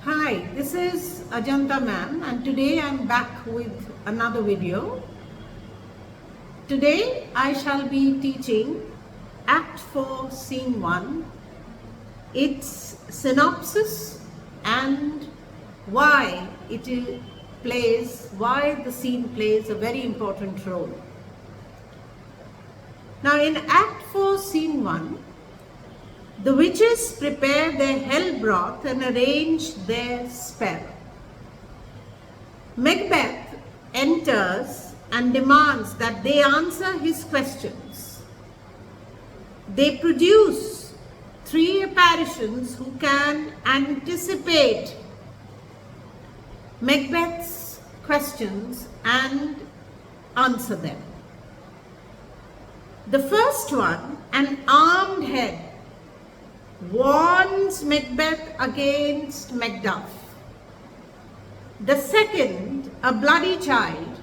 Hi, this is Ajanta ma'am and today I'm back with another video. Today I shall be teaching Act 4 Scene 1, its synopsis and why why the scene plays a very important role. Now in Act 4 Scene 1, the witches prepare their hell broth and arrange their spell. Macbeth enters and demands that they answer his questions. They produce 3 apparitions who can anticipate Macbeth's questions and answer them. The first one, an armed head, warns Macbeth against Macduff. The second, a bloody child,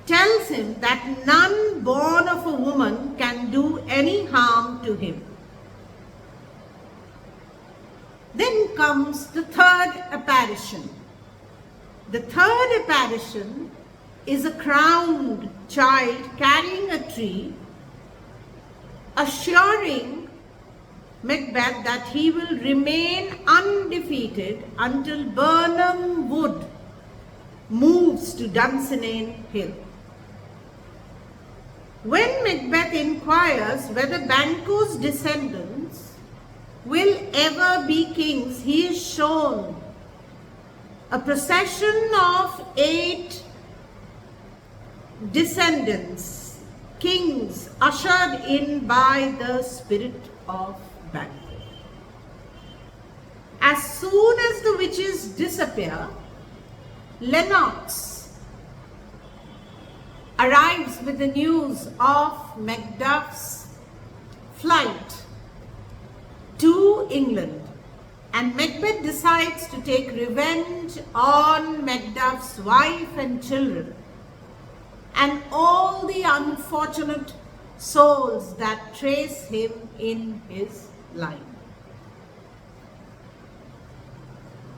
tells him that none born of a woman can do any harm to him. Then comes the third apparition. The third apparition is a crowned child carrying a tree, assuring Macbeth that he will remain undefeated until Birnam Wood moves to Dunsinane Hill. When Macbeth inquires whether Banquo's descendants will ever be kings, he is shown a procession of 8 descendants, kings, ushered in by the spirit of Banquo. As soon as the witches disappear, Lennox arrives with the news of Macduff's flight to England, and Macbeth decides to take revenge on Macduff's wife and children and all the unfortunate souls that trace him in his line.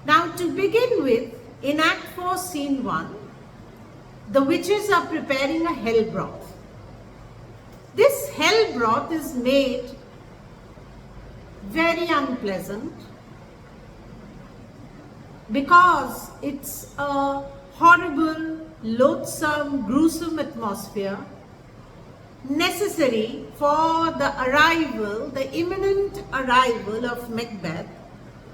Now, to begin with, in Act 4, Scene 1, the witches are preparing a hell broth. This hell broth is made very unpleasant because it's a horrible, loathsome, gruesome atmosphere necessary for the imminent arrival of Macbeth,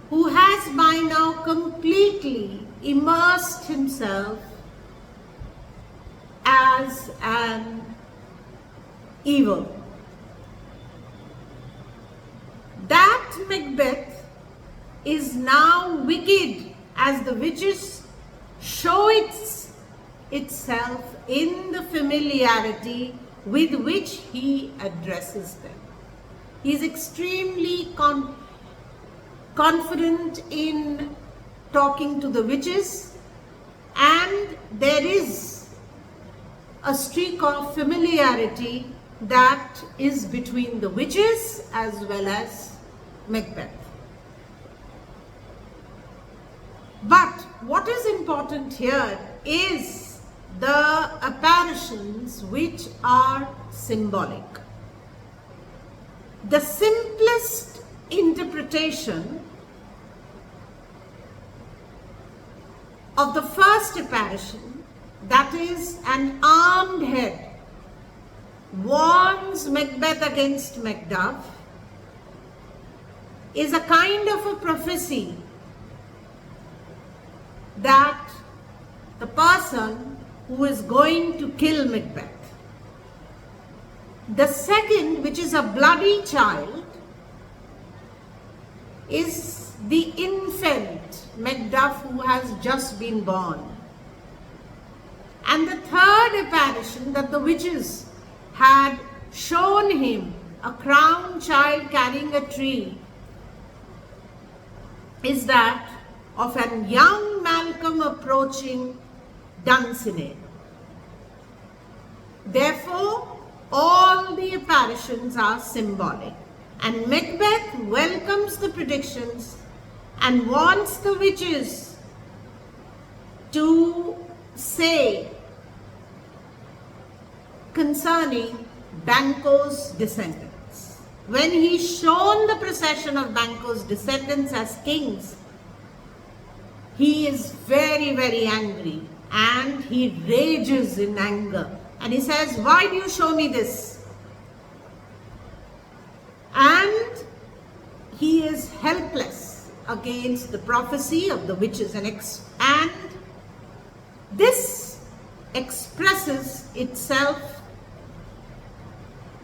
who has by now completely immersed himself as an evil. That Macbeth is now wicked as the witches show itself in the familiarity with which he addresses them. He is extremely confident in talking to the witches, and there is a streak of familiarity that is between the witches as well as Macbeth. But what is important here is the apparitions which are symbolic. The simplest interpretation of the first apparition, that is an armed head, warns Macbeth against Macduff, is a kind of a prophecy that the person who is going to kill Macbeth. The second, which is a bloody child, is the infant Macduff who has just been born. And the third apparition that the witches had shown him, a crowned child carrying a tree, is that of a young Malcolm approaching Dunsinane. Therefore, all the apparitions are symbolic, and Macbeth welcomes the predictions and wants the witches to say concerning Banquo's descendants. When he's shown the procession of Banquo's descendants as kings, he is very, very angry and he rages in anger. And he says, why do you show me this? And he is helpless against the prophecy of the witches. And this expresses itself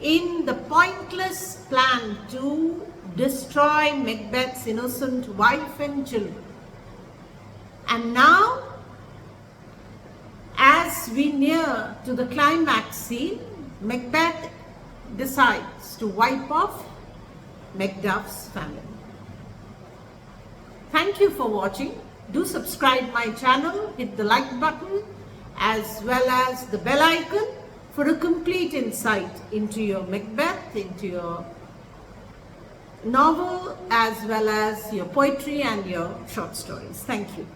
in the pointless plan to destroy Macbeth's innocent wife and children. And now, as we near to the climax scene, Macbeth decides to wipe off Macduff's family. Thank you for watching. Do subscribe my channel, hit the like button as well as the bell icon for a complete insight into your Macbeth, into your novel as well as your poetry and your short stories. Thank you.